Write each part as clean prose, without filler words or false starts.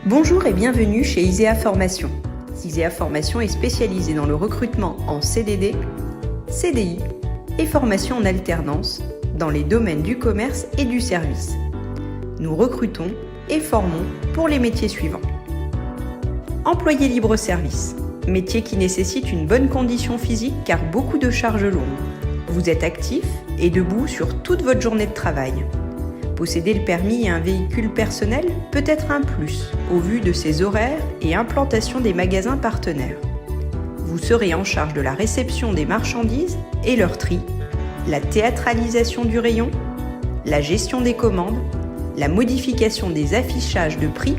Bonjour et bienvenue chez ISEA Formation. ISEA Formation est spécialisée dans le recrutement en CDD, CDI et formation en alternance dans les domaines du commerce et du service. Nous recrutons et formons pour les métiers suivants. Employé libre-service, métier qui nécessite une bonne condition physique car beaucoup de charges lourdes. Vous êtes actif et debout sur toute votre journée de travail. Posséder le permis et un véhicule personnel peut être un plus au vu de ses horaires et implantation des magasins partenaires. Vous serez en charge de la réception des marchandises et leur tri, la théâtralisation du rayon, la gestion des commandes, la modification des affichages de prix,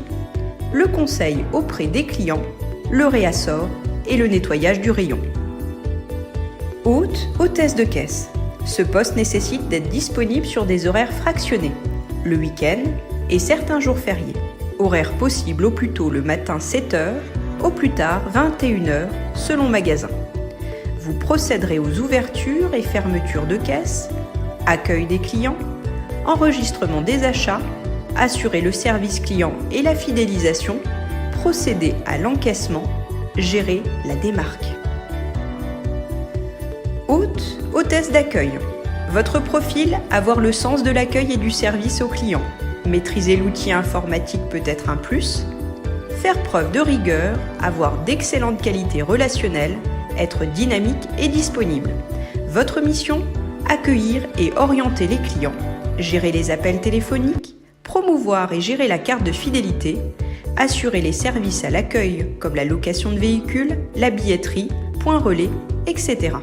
le conseil auprès des clients, le réassort et le nettoyage du rayon. Hôtesse de caisse. Ce poste nécessite d'être disponible sur des horaires fractionnés, le week-end et certains jours fériés. Horaire possible au plus tôt le matin 7h, au plus tard 21h selon magasin. Vous procéderez aux ouvertures et fermetures de caisse, accueil des clients, enregistrement des achats, assurer le service client et la fidélisation, procéder à l'encaissement, gérer la démarque. Hôtesse d'accueil. Votre profil, avoir le sens de l'accueil et du service aux clients. Maîtriser l'outil informatique peut être un plus. Faire preuve de rigueur, avoir d'excellentes qualités relationnelles, être dynamique et disponible. Votre mission, accueillir et orienter les clients, gérer les appels téléphoniques, promouvoir et gérer la carte de fidélité, assurer les services à l'accueil comme la location de véhicules, la billetterie, point relais, etc.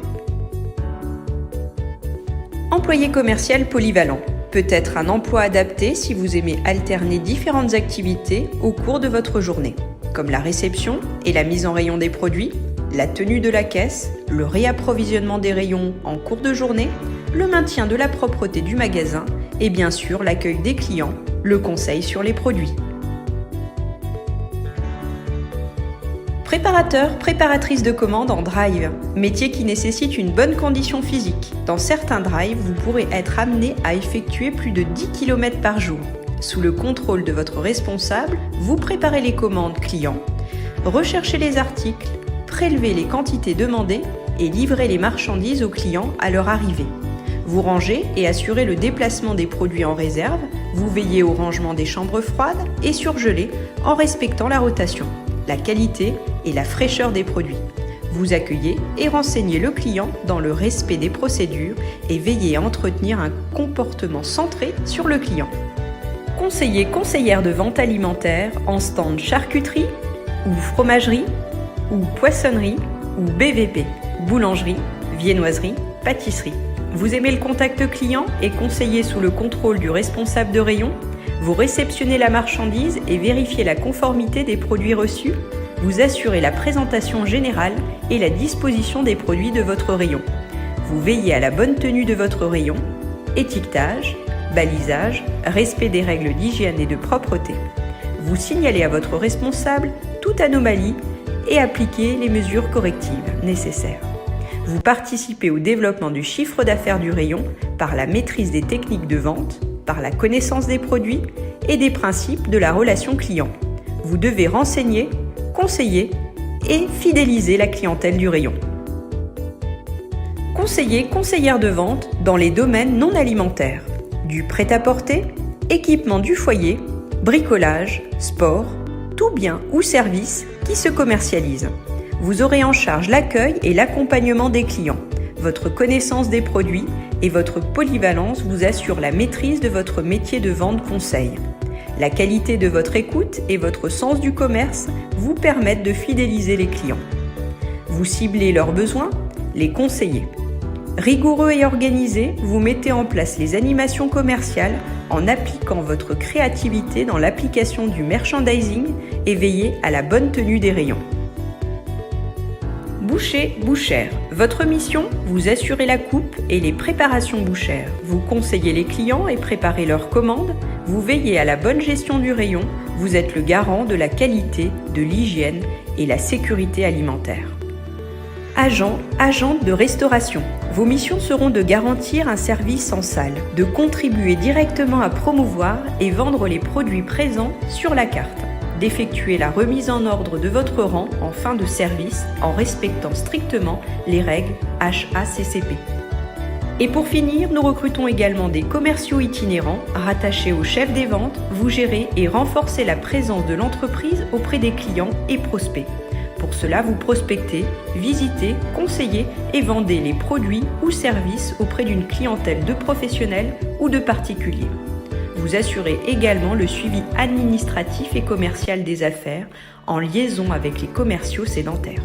Employé commercial polyvalent peut être un emploi adapté si vous aimez alterner différentes activités au cours de votre journée, comme la réception et la mise en rayon des produits, la tenue de la caisse, le réapprovisionnement des rayons en cours de journée, le maintien de la propreté du magasin et bien sûr l'accueil des clients, le conseil sur les produits. Préparatrice de commandes en drive, métier qui nécessite une bonne condition physique. Dans certains drives, vous pourrez être amené à effectuer plus de 10 km par jour. Sous le contrôle de votre responsable, vous préparez les commandes clients, recherchez les articles, prélevez les quantités demandées et livrez les marchandises aux clients à leur arrivée. Vous rangez et assurez le déplacement des produits en réserve, vous veillez au rangement des chambres froides et surgelées en respectant la rotation, la qualité et la fraîcheur des produits. Vous accueillez et renseignez le client dans le respect des procédures et veillez à entretenir un comportement centré sur le client. Conseillère de vente alimentaire en stand charcuterie ou fromagerie ou poissonnerie ou BVP, boulangerie, viennoiserie, pâtisserie. Vous aimez le contact client et conseillez sous le contrôle du responsable de rayon. Vous réceptionnez la marchandise et vérifiez la conformité des produits reçus. Vous assurez la présentation générale et la disposition des produits de votre rayon. Vous veillez à la bonne tenue de votre rayon, étiquetage, balisage, respect des règles d'hygiène et de propreté. Vous signalez à votre responsable toute anomalie et appliquez les mesures correctives nécessaires. Vous participez au développement du chiffre d'affaires du rayon par la maîtrise des techniques de vente, par la connaissance des produits et des principes de la relation client. Vous devez renseigner, conseiller et fidéliser la clientèle du rayon. Conseillère de vente dans les domaines non alimentaires, du prêt-à-porter, équipement du foyer, bricolage, sport, tout bien ou service qui se commercialise. Vous aurez en charge l'accueil et l'accompagnement des clients. Votre connaissance des produits et votre polyvalence vous assurent la maîtrise de votre métier de vente conseil. La qualité de votre écoute et votre sens du commerce vous permettent de fidéliser les clients. Vous ciblez leurs besoins, les conseillez. Rigoureux et organisé, vous mettez en place les animations commerciales en appliquant votre créativité dans l'application du merchandising et veillez à la bonne tenue des rayons. Bouchère. Votre mission, vous assurez la coupe et les préparations bouchères. Vous conseillez les clients et préparez leurs commandes. Vous veillez à la bonne gestion du rayon. Vous êtes le garant de la qualité, de l'hygiène et la sécurité alimentaire. Agente de restauration. Vos missions seront de garantir un service en salle, de contribuer directement à promouvoir et vendre les produits présents sur la carte. d'effectuer la remise en ordre de votre rang en fin de service en respectant strictement les règles HACCP. Et pour finir, nous recrutons également des commerciaux itinérants rattachés au chef des ventes. Vous gérez et renforcez la présence de l'entreprise auprès des clients et prospects. Pour cela, vous prospectez, visitez, conseillez et vendez les produits ou services auprès d'une clientèle de professionnels ou de particuliers. Vous assurez également le suivi administratif et commercial des affaires en liaison avec les commerciaux sédentaires.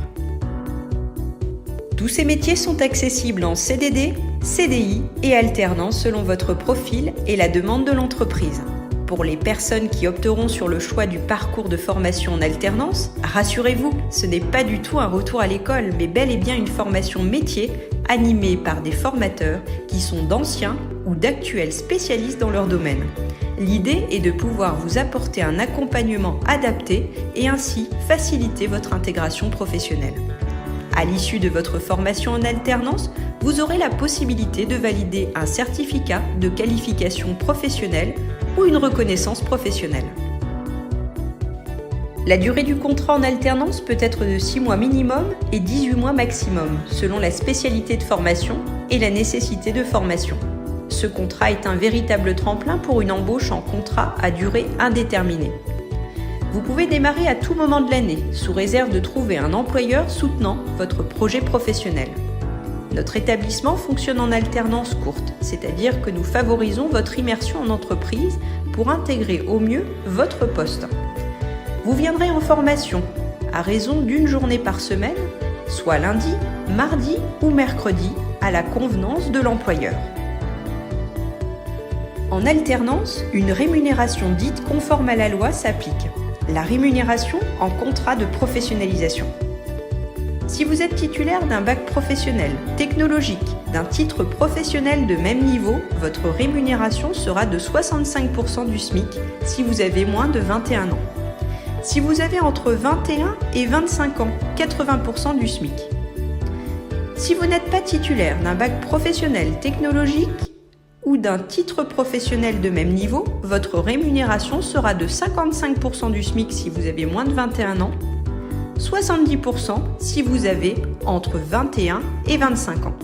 Tous ces métiers sont accessibles en CDD, CDI et alternance selon votre profil et la demande de l'entreprise. Pour les personnes qui opteront sur le choix du parcours de formation en alternance, rassurez-vous, ce n'est pas du tout un retour à l'école, mais bel et bien une formation métier animée par des formateurs qui sont d'anciens ou d'actuels spécialistes dans leur domaine. L'idée est de pouvoir vous apporter un accompagnement adapté et ainsi faciliter votre intégration professionnelle. À l'issue de votre formation en alternance, vous aurez la possibilité de valider un certificat de qualification professionnelle ou une reconnaissance professionnelle. La durée du contrat en alternance peut être de 6 mois minimum et 18 mois maximum, selon la spécialité de formation et la nécessité de formation. Ce contrat est un véritable tremplin pour une embauche en contrat à durée indéterminée. Vous pouvez démarrer à tout moment de l'année, sous réserve de trouver un employeur soutenant votre projet professionnel. Notre établissement fonctionne en alternance courte, c'est-à-dire que nous favorisons votre immersion en entreprise pour intégrer au mieux votre poste. Vous viendrez en formation à raison d'une journée par semaine, soit lundi, mardi ou mercredi, à la convenance de l'employeur. En alternance, une rémunération dite conforme à la loi s'applique. La rémunération en contrat de professionnalisation. Si vous êtes titulaire d'un bac professionnel, technologique, d'un titre professionnel de même niveau, votre rémunération sera de 65% du SMIC si vous avez moins de 21 ans. Si vous avez entre 21 et 25 ans, 80% du SMIC. Si vous n'êtes pas titulaire d'un bac professionnel technologique ou d'un titre professionnel de même niveau, votre rémunération sera de 55% du SMIC si vous avez moins de 21 ans, 70% si vous avez entre 21 et 25 ans.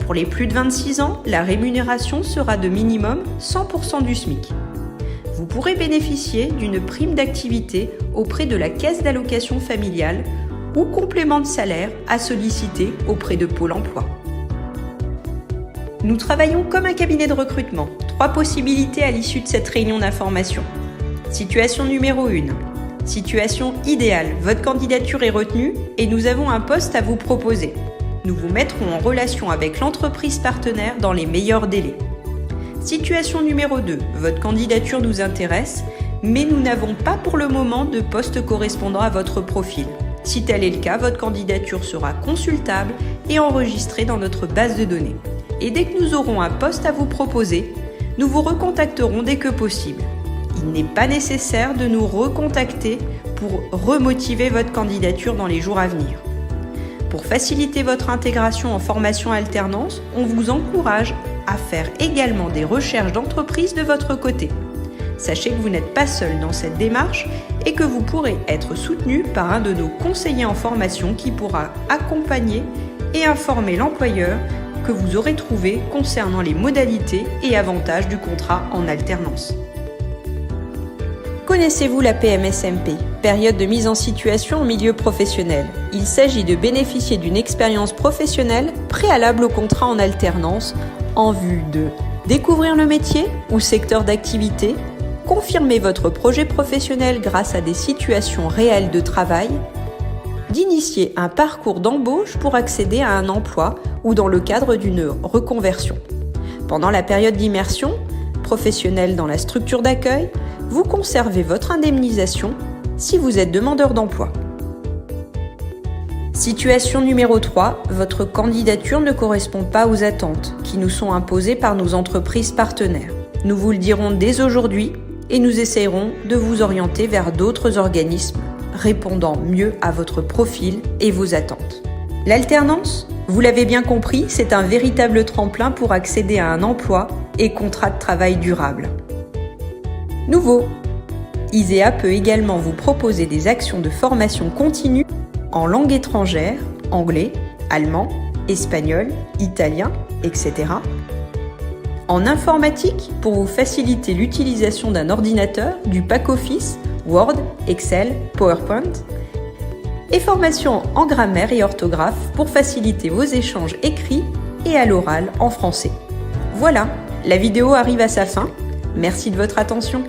Pour les plus de 26 ans, la rémunération sera de minimum 100% du SMIC. Vous pourrez bénéficier d'une prime d'activité auprès de la caisse d'allocation familiale ou complément de salaire à solliciter auprès de Pôle emploi. Nous travaillons comme un cabinet de recrutement. 3 possibilités à l'issue de cette réunion d'information. Situation numéro 1. Situation idéale. Votre candidature est retenue et nous avons un poste à vous proposer. Nous vous mettrons en relation avec l'entreprise partenaire dans les meilleurs délais. Situation numéro 2. Votre candidature nous intéresse, mais nous n'avons pas pour le moment de poste correspondant à votre profil. Si tel est le cas, votre candidature sera consultable et enregistrée dans notre base de données. Et dès que nous aurons un poste à vous proposer, nous vous recontacterons dès que possible. Il n'est pas nécessaire de nous recontacter pour remotiver votre candidature dans les jours à venir. Pour faciliter votre intégration en formation alternance, on vous encourage à faire également des recherches d'entreprise de votre côté. Sachez que vous n'êtes pas seul dans cette démarche et que vous pourrez être soutenu par un de nos conseillers en formation qui pourra accompagner et informer l'employeur que vous aurez trouvé concernant les modalités et avantages du contrat en alternance. Connaissez-vous la PMSMP, période de mise en situation en milieu professionnel? Il s'agit de bénéficier d'une expérience professionnelle préalable au contrat en alternance en vue de découvrir le métier ou secteur d'activité, confirmer votre projet professionnel grâce à des situations réelles de travail, d'initier un parcours d'embauche pour accéder à un emploi ou dans le cadre d'une reconversion. Pendant la période d'immersion professionnelle dans la structure d'accueil, vous conservez votre indemnisation si vous êtes demandeur d'emploi. Situation numéro 3, votre candidature ne correspond pas aux attentes qui nous sont imposées par nos entreprises partenaires. Nous vous le dirons dès aujourd'hui et nous essayerons de vous orienter vers d'autres organismes répondant mieux à votre profil et vos attentes. L'alternance, vous l'avez bien compris, c'est un véritable tremplin pour accéder à un emploi et contrat de travail durable. Nouveau, ISEA peut également vous proposer des actions de formation continue en langue étrangère, anglais, allemand, espagnol, italien, etc. En informatique, pour vous faciliter l'utilisation d'un ordinateur, du pack Office, Word, Excel, PowerPoint. Et formation en grammaire et orthographe pour faciliter vos échanges écrits et à l'oral en français. Voilà, la vidéo arrive à sa fin. Merci de votre attention.